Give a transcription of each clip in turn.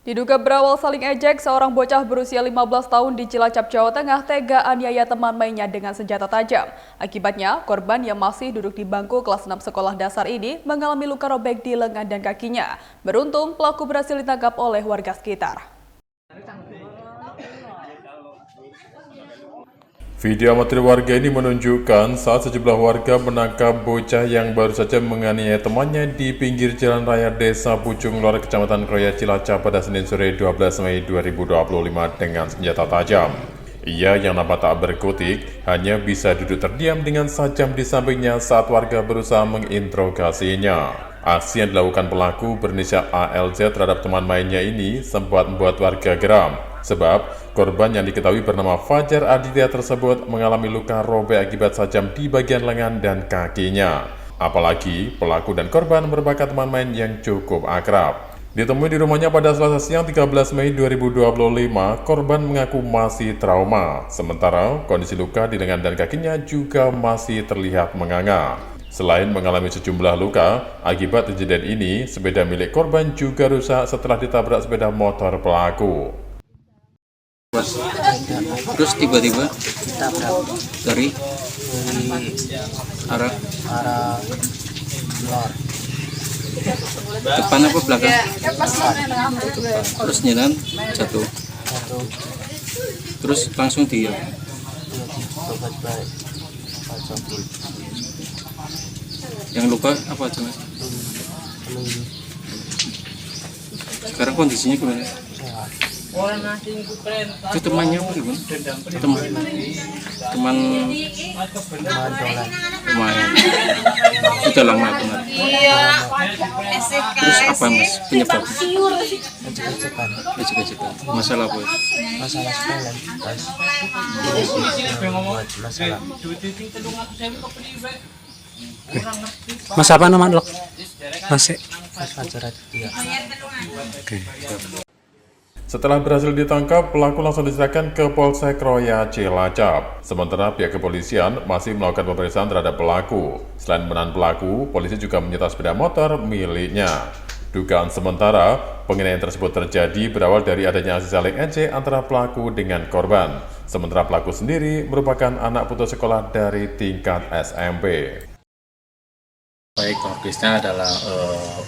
Diduga berawal saling ejek, seorang bocah berusia 15 tahun di Cilacap, Jawa Tengah tega aniaya teman mainnya dengan senjata tajam. Akibatnya, korban yang masih duduk di bangku kelas 6 sekolah dasar ini mengalami luka robek di lengan dan kakinya. Beruntung, pelaku berhasil ditangkap oleh warga sekitar. Video amatir warga ini menunjukkan saat sejumlah warga menangkap bocah yang baru saja menganiaya temannya di pinggir jalan raya Desa Pucung Lor, Kecamatan Kroya, Cilacap pada Senin sore 12 Mei 2025 dengan senjata tajam. Ia yang nampak tak berkutik hanya bisa duduk terdiam dengan sajam di sampingnya saat warga berusaha menginterogasinya. Aksi yang dilakukan pelaku berinisial ALZ terhadap teman mainnya ini sempat membuat warga geram, sebab korban yang diketahui bernama Fajar Aditya tersebut mengalami luka robek akibat sajam di bagian lengan dan kakinya. Apalagi pelaku dan korban merupakan teman main yang cukup akrab. Ditemui di rumahnya pada Selasa siang 13 Mei 2025, korban mengaku masih trauma. Sementara kondisi luka di lengan dan kakinya juga masih terlihat menganga. Selain mengalami sejumlah luka, akibat kejadian ini, sepeda milik korban juga rusak setelah ditabrak sepeda motor pelaku. Terus tiba-tiba tabrak dari dari arah arah luar depan apa belakang? Terus nyelan jatuh. satu Terus langsung dia. sobat baik pacong Yang luka apa aja mas? menunggu Sekarang kondisinya gimana? sehat Itu temannya apa gimana? Teman teman dolan lumayan. Sudah lama kenal. Terus apa mas penyebab? ecek-ecekan Ejek-ejekan. Masalah apa? masalah sepele pas buat masalah Mas apa nama lo? Mas pas Fajar Aditya. Setelah berhasil ditangkap, pelaku langsung diserahkan ke Polsek Kroya, Cilacap. Sementara pihak kepolisian masih melakukan pemeriksaan terhadap pelaku. Selain menahan pelaku, polisi juga menyita sepeda motor miliknya. Dugaan sementara, penganiayaan tersebut terjadi berawal dari adanya aksi saling ejek antara pelaku dengan korban. Sementara pelaku sendiri merupakan anak putus sekolah dari tingkat SMP. Baik, kronologisnya adalah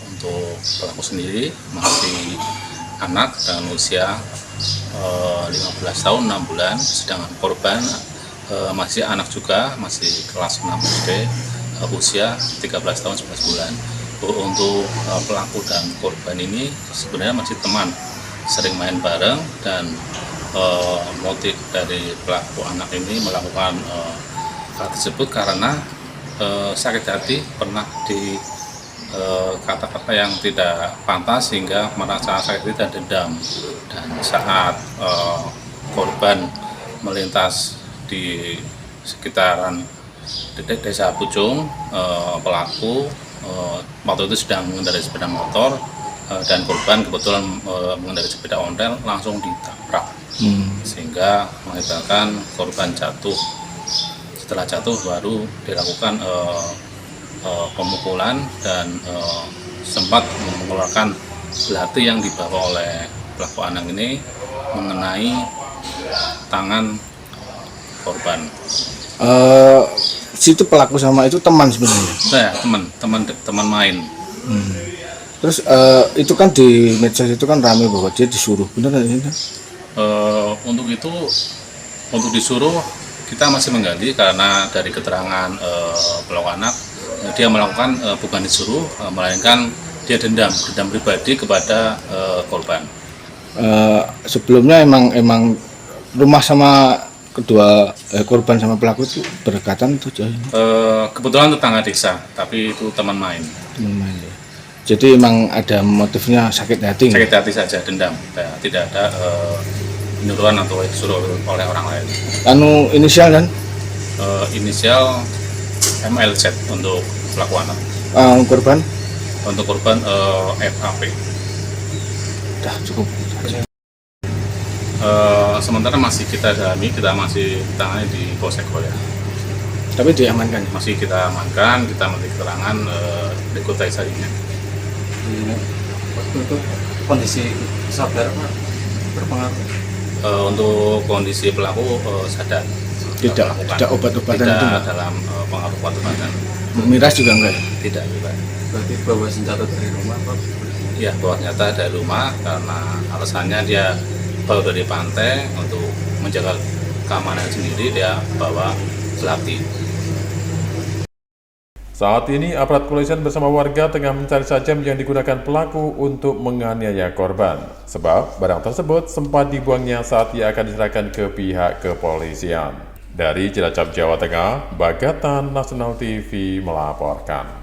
untuk pelaku sendiri masih anak dengan usia 15 tahun 6 bulan, sedangkan korban masih anak juga, masih kelas 6 SD, usia 13 tahun 11 bulan. Untuk pelaku dan korban ini sebenarnya masih teman, sering main bareng, dan motif dari pelaku anak ini melakukan hal tersebut karena sakit hati, pernah di kata-kata yang tidak pantas sehingga merasa sakit hati dan dendam. Dan saat korban melintas di sekitaran Desa Pucung, pelaku waktu itu sedang mengendarai sepeda motor dan korban kebetulan mengendarai sepeda ontel, langsung ditabrak sehingga mengakibatkan korban jatuh. Setelah jatuh baru dilakukan pemukulan dan sempat mengeluarkan belati yang dibawa oleh pelaku anak ini mengenai tangan korban. situ pelaku sama itu teman sebenarnya. Saya teman main. Terus itu kan di medsos itu kan ramai bahwa dia disuruh, benar nggak ini? Untuk disuruh kita masih menggali karena dari keterangan pelaku anak, dia melakukan bukan disuruh, melainkan dia dendam pribadi kepada korban. Sebelumnya emang rumah sama kedua korban sama pelaku itu berdekatan tuh jauh. Kebetulan tetangga desa, tapi itu teman main. Teman main ya. Jadi emang ada motifnya sakit hati. Sakit hati saja, dendam, tidak ada penyuruhan atau disuruh oleh orang lain. Anu inisial kan? Inisial MLZ untuk pelaku anak. Korban? Untuk korban FAP. Udah cukup. Sementara masih kita dalami, kita masih tangani di Polsek Kroya. Tapi diamankan. Masih kita amankan, kita memberi keterangan di kota Isarinya. kondisi sadar Pak berpengaruh? Untuk kondisi pelaku sadar. Tidak obat-obatan itu Tidak enggak? dalam pengaruh obat-obatan. Miras juga enggak? Tidak juga. Berarti bawa senjata dari rumah Pak? Ya, bawa senjata dari rumah karena alasannya dia baru dari pantai untuk menjaga keamanan sendiri, dia bawa selati. Saat ini aparat kepolisian bersama warga tengah mencari sajam yang digunakan pelaku untuk menganiaya korban. Sebab barang tersebut sempat dibuangnya saat ia akan diserahkan ke pihak kepolisian. Dari Cilacap, Jawa Tengah, Bagatan Nasional TV melaporkan.